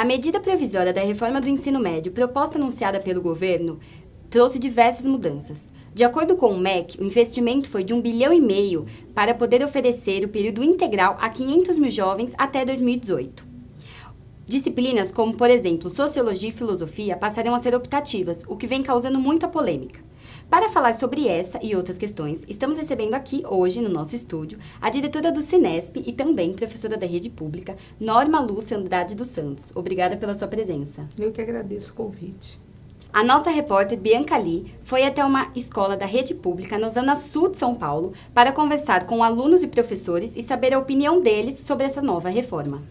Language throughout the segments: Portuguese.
A medida provisória da reforma do ensino médio proposta anunciada pelo governo trouxe diversas mudanças. De acordo com o MEC, o investimento foi de 1,5 bilhão para poder oferecer o período integral a 500 mil jovens até 2018. Disciplinas como, por exemplo, Sociologia e Filosofia passarão a ser optativas, o que vem causando muita polêmica. Para falar sobre essa e outras questões, estamos recebendo aqui hoje, no nosso estúdio, a diretora do Cinesp e também professora da rede pública, Norma Lúcia Andrade dos Santos. Obrigada pela sua presença. Eu que agradeço o convite. A nossa repórter Bianca Lee foi até uma escola da rede pública na Zona Sul de São Paulo para conversar com alunos e professores e saber a opinião deles sobre essa nova reforma.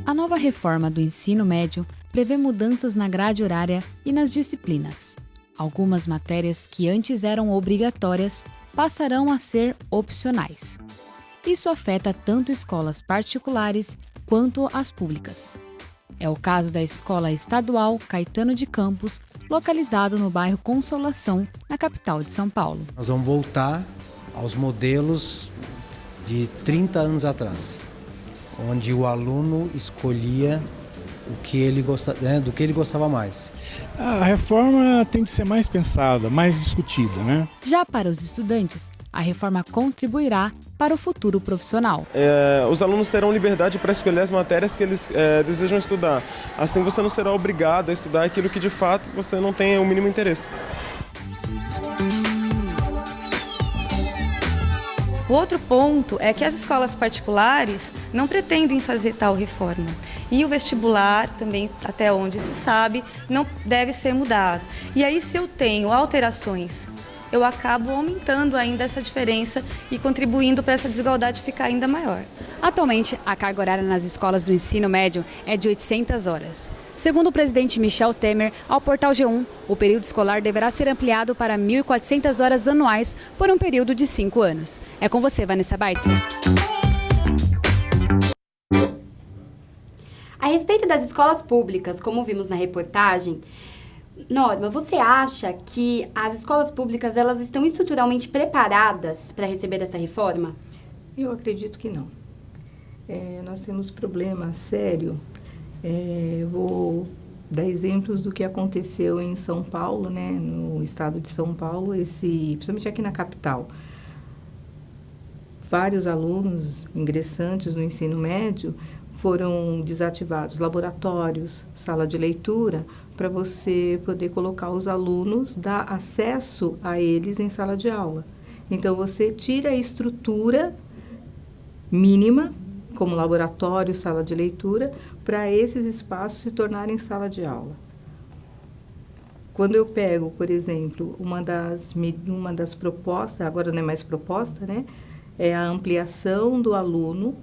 A nova reforma do ensino médio prevê mudanças na grade horária e nas disciplinas. Algumas matérias que antes eram obrigatórias passarão a ser opcionais. Isso afeta tanto escolas particulares quanto as públicas. É o caso da Escola Estadual Caetano de Campos, localizado no bairro Consolação, na capital de São Paulo. Nós vamos voltar aos modelos de 30 anos atrás, onde o aluno escolhia do que ele gostava mais. A reforma tem que ser mais pensada, mais discutida, né? Já para os estudantes, a reforma contribuirá para o futuro profissional. Os alunos terão liberdade para escolher as matérias que eles desejam estudar. Assim você não será obrigado a estudar aquilo que de fato você não tem o mínimo interesse. O outro ponto é que as escolas particulares não pretendem fazer tal reforma. E o vestibular, também, até onde se sabe, não deve ser mudado. E aí, se eu tenho alterações, eu acabo aumentando ainda essa diferença e contribuindo para essa desigualdade ficar ainda maior. Atualmente, a carga horária nas escolas do ensino médio é de 800 horas. Segundo o presidente Michel Temer, ao portal G1, o período escolar deverá ser ampliado para 1.400 horas anuais por um período de 5 anos. É com você, Vanessa Baitzer. A respeito das escolas públicas, como vimos na reportagem, Norma, você acha que as escolas públicas elas estão estruturalmente preparadas para receber essa reforma? Eu acredito que não. Nós temos problema sério. Vou dar exemplos do que aconteceu em São Paulo, né, no estado de São Paulo, principalmente aqui na capital. Vários alunos ingressantes no ensino médio foram desativados laboratórios, sala de leitura, para você poder colocar os alunos, dar acesso a eles em sala de aula. Então, você tira a estrutura mínima, como laboratório, sala de leitura, para esses espaços se tornarem sala de aula. Quando eu pego, por exemplo, uma das propostas, agora não é mais proposta, né, é a ampliação do aluno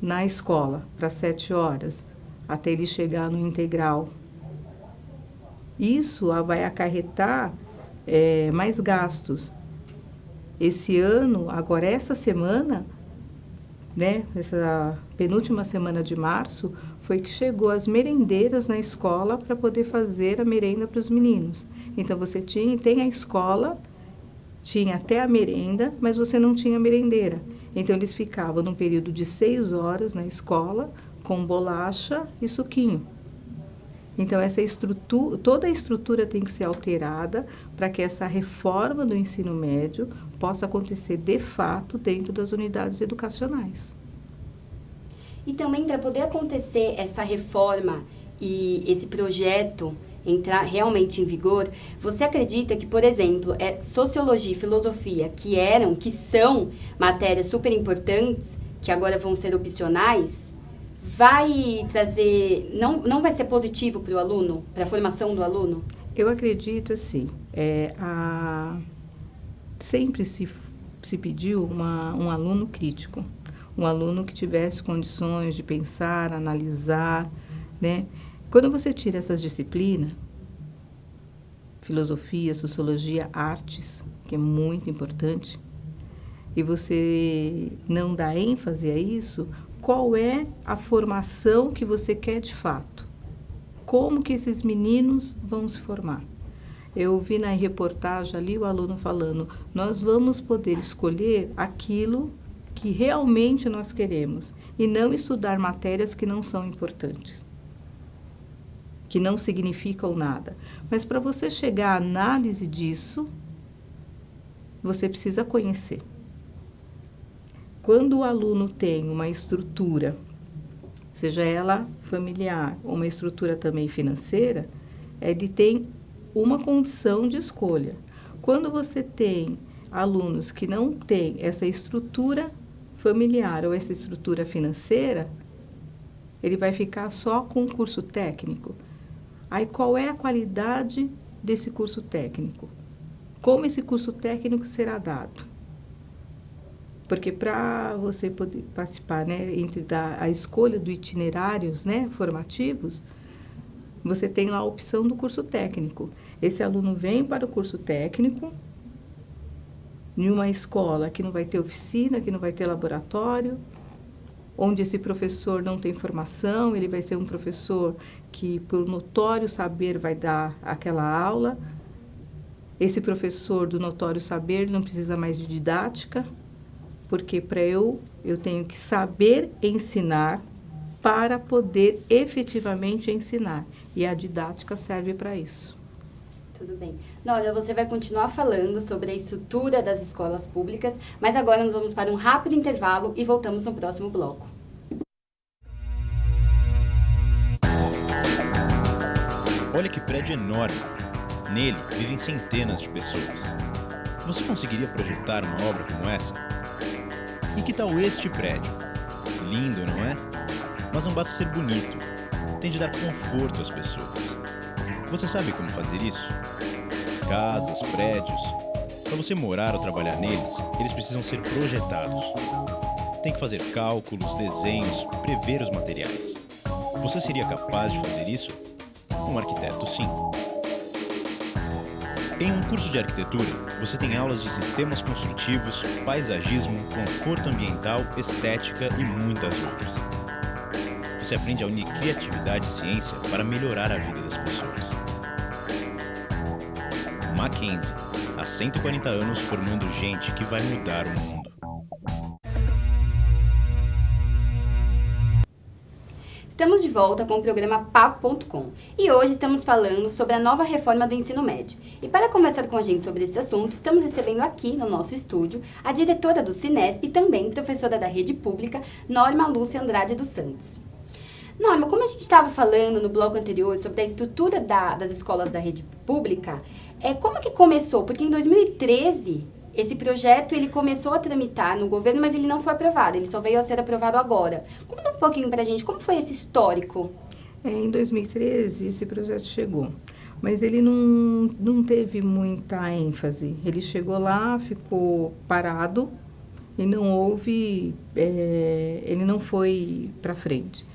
na escola para 7 horas, até ele chegar no integral. Isso vai acarretar mais gastos. Esse ano, agora essa semana, né, essa penúltima semana de março, foi que chegou as merendeiras na escola para poder fazer a merenda para os meninos. Então, você tem a escola, tinha até a merenda, mas você não tinha merendeira. Então, eles ficavam num período de 6 horas na escola, com bolacha e suquinho. Então, toda a estrutura tem que ser alterada para que essa reforma do ensino médio possa acontecer, de fato, dentro das unidades educacionais. E também, para poder acontecer essa reforma e esse projeto entrar realmente em vigor, você acredita que, por exemplo, sociologia e filosofia, que são matérias super importantes, que agora vão ser opcionais, vai trazer, não vai ser positivo para o aluno, para a formação do aluno? Eu acredito assim, sempre se pediu um aluno crítico, um aluno que tivesse condições de pensar, analisar, né? Quando você tira essas disciplinas, filosofia, sociologia, artes, que é muito importante, e você não dá ênfase a isso, qual é a formação que você quer de fato? Como que esses meninos vão se formar? Eu vi na reportagem ali o aluno falando, nós vamos poder escolher aquilo que realmente nós queremos e não estudar matérias que não são importantes, que não significam nada. Mas para você chegar à análise disso, você precisa conhecer. Quando o aluno tem uma estrutura, seja ela familiar ou uma estrutura também financeira, ele tem uma condição de escolha. Quando você tem alunos que não têm essa estrutura familiar ou essa estrutura financeira, ele vai ficar só com o curso técnico. Aí qual é a qualidade desse curso técnico? Como esse curso técnico será dado? Porque para você poder participar, né, entre a escolha dos itinerários, né, formativos, você tem lá a opção do curso técnico. Esse aluno vem para o curso técnico, em uma escola que não vai ter oficina, que não vai ter laboratório, onde esse professor não tem formação, ele vai ser um professor que, por notório saber, vai dar aquela aula. Esse professor do notório saber não precisa mais de didática, porque para eu tenho que saber ensinar para poder efetivamente ensinar. E a didática serve para isso. Tudo bem. Nora, você vai continuar falando sobre a estrutura das escolas públicas, mas agora nós vamos para um rápido intervalo e voltamos no próximo bloco. Olha que prédio enorme. Nele vivem centenas de pessoas. Você conseguiria projetar uma obra como essa? E que tal este prédio? Lindo, não é? Mas não basta ser bonito. Tem de dar conforto às pessoas. Você sabe como fazer isso? Casas, prédios. Para você morar ou trabalhar neles, eles precisam ser projetados. Tem que fazer cálculos, desenhos, prever os materiais. Você seria capaz de fazer isso? Um arquiteto, sim. Em um curso de arquitetura, você tem aulas de sistemas construtivos, paisagismo, conforto ambiental, estética e muitas outras. Você aprende a unir criatividade e ciência para melhorar a vida das pessoas. Mackenzie, há 140 anos formando gente que vai mudar o mundo. Estamos de volta com o programa Papo.com e hoje estamos falando sobre a nova reforma do ensino médio. E para conversar com a gente sobre esse assunto, estamos recebendo aqui no nosso estúdio a diretora do Cinesp e também professora da rede pública, Norma Lúcia Andrade dos Santos. Norma, como a gente estava falando no bloco anterior sobre a estrutura das escolas da rede pública, como que começou? Porque em 2013... esse projeto, ele começou a tramitar no governo, mas ele não foi aprovado. Ele só veio a ser aprovado agora. Conta um pouquinho para a gente, como foi esse histórico? Em 2013, esse projeto chegou, mas ele não teve muita ênfase. Ele chegou lá, ficou parado e não houve... ele não foi para frente.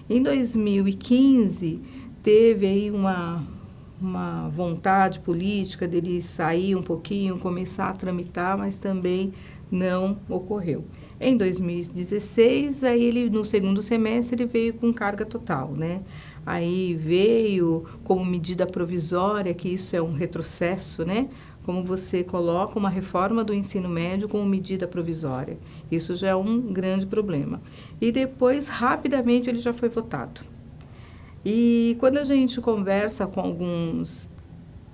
Em 2015, teve aí uma vontade política dele sair um pouquinho, começar a tramitar, mas também não ocorreu. Em 2016, aí ele, no segundo semestre, ele veio com carga total, né? Aí veio como medida provisória, que isso é um retrocesso, né? Como você coloca uma reforma do ensino médio como medida provisória. Isso já é um grande problema. E depois, rapidamente, ele já foi votado. E quando a gente conversa com alguns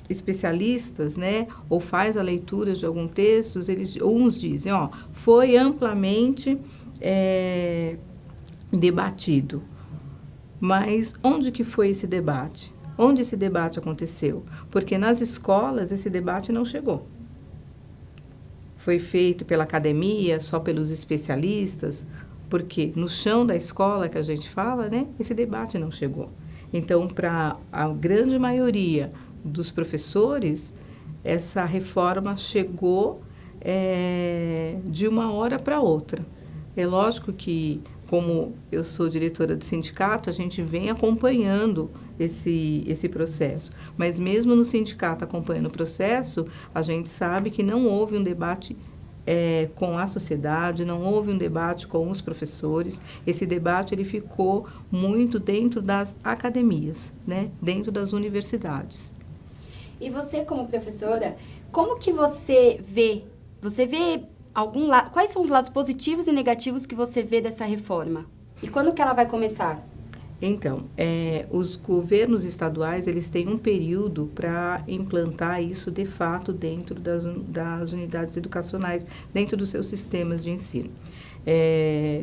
especialistas, né, ou faz a leitura de alguns textos, uns dizem, foi amplamente debatido. Mas onde que foi esse debate? Onde esse debate aconteceu? Porque nas escolas esse debate não chegou. Foi feito pela academia, só pelos especialistas, porque no chão da escola que a gente fala, né, esse debate não chegou. Então, para a grande maioria dos professores, essa reforma chegou de uma hora para outra. É lógico que, como eu sou diretora do sindicato, a gente vem acompanhando esse processo. Mas mesmo no sindicato acompanhando o processo, a gente sabe que não houve um debate com a sociedade, não houve um debate com os professores. Esse debate ele ficou muito dentro das academias, né? Dentro das universidades. E você, como professora, como que você vê Quais são os lados positivos e negativos que você vê dessa reforma? E quando que ela vai começar? Então, os governos estaduais, eles têm um período para implantar isso de fato dentro das unidades educacionais, dentro dos seus sistemas de ensino.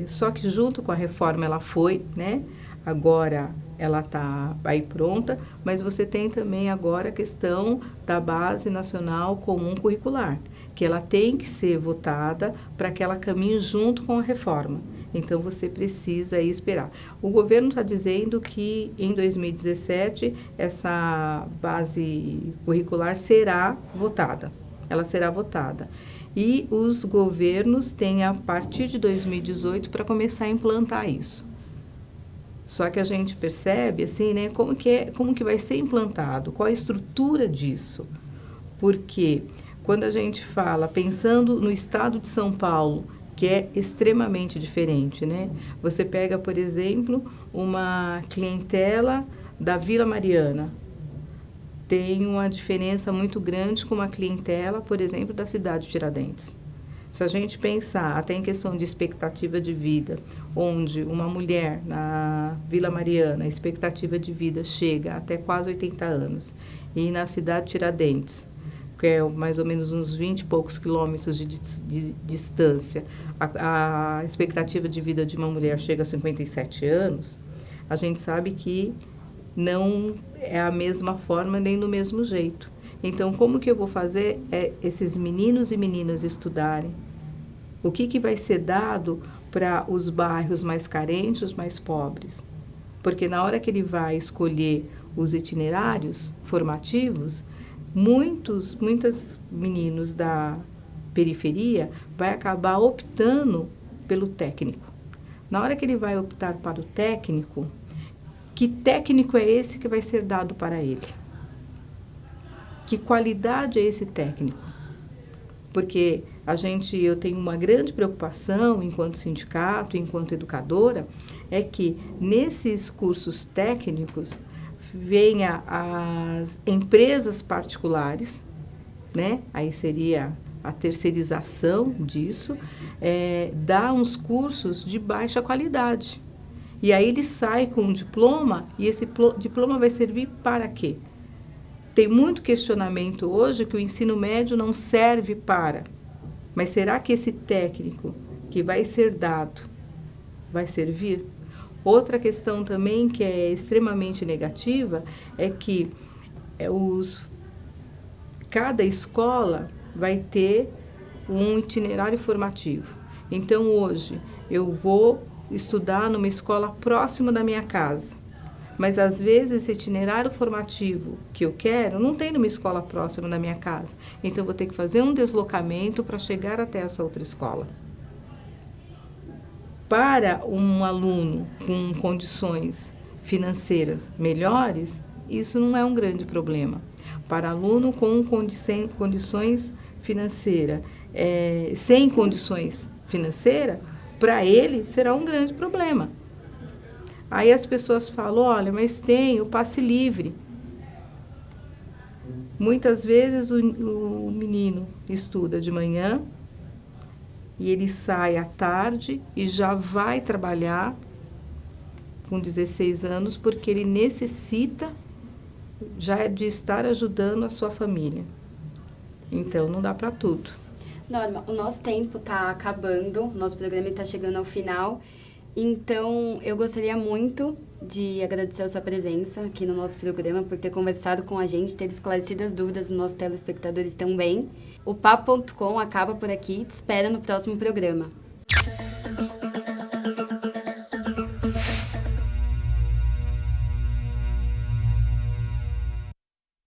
Só que junto com a reforma ela foi, né? Agora ela está aí pronta, mas você tem também agora a questão da Base Nacional Comum Curricular, que ela tem que ser votada para que ela caminhe junto com a reforma. Então, você precisa aí esperar. O governo está dizendo que em 2017 essa base curricular será votada. Ela será votada. E os governos têm a partir de 2018 para começar a implantar isso. Só que a gente percebe, assim, né, como que vai ser implantado, qual a estrutura disso. Porque quando a gente fala, pensando no estado de São Paulo, que é extremamente diferente, né? Você pega, por exemplo, uma clientela da Vila Mariana. Tem uma diferença muito grande com uma clientela, por exemplo, da cidade de Tiradentes. Se a gente pensar até em questão de expectativa de vida, onde uma mulher na Vila Mariana, a expectativa de vida chega até quase 80 anos, e na cidade de Tiradentes, que é mais ou menos uns 20 e poucos quilômetros de distância, a expectativa de vida de uma mulher chega a 57 anos, a gente sabe que não é a mesma forma nem do mesmo jeito. Então, como que eu vou fazer esses meninos e meninas estudarem? O que vai ser dado para os bairros mais carentes, os mais pobres? Porque na hora que ele vai escolher os itinerários formativos, muitos meninos da periferia vai acabar optando pelo técnico. Na hora que ele vai optar para o técnico, que técnico é esse que vai ser dado para ele? Que qualidade é esse técnico? Porque eu tenho uma grande preocupação enquanto sindicato, enquanto educadora, é que nesses cursos técnicos venha as empresas particulares, né? Aí seria a terceirização disso, dá uns cursos de baixa qualidade. E aí ele sai com um diploma, e esse diploma vai servir para quê? Tem muito questionamento hoje que o ensino médio não serve para. Mas será que esse técnico que vai ser dado vai servir? Outra questão também que é extremamente negativa é que cada escola vai ter um itinerário formativo. Então, hoje, eu vou estudar numa escola próxima da minha casa. Mas, às vezes, esse itinerário formativo que eu quero não tem numa escola próxima da minha casa. Então, eu vou ter que fazer um deslocamento para chegar até essa outra escola. Para um aluno com condições financeiras melhores, isso não é um grande problema. Para aluno com condições financeiras, sem condições financeiras, para ele será um grande problema. Aí as pessoas falam, olha, mas tem o passe livre. Muitas vezes o menino estuda de manhã e ele sai à tarde e já vai trabalhar com 16 anos porque ele necessita já de estar ajudando a sua família. Então, não dá para tudo. Norma, o nosso tempo está acabando, o nosso programa está chegando ao final. Então, eu gostaria muito de agradecer a sua presença aqui no nosso programa, por ter conversado com a gente, ter esclarecido as dúvidas dos nossos telespectadores também. O Papo.com acaba por aqui, te espero no próximo programa.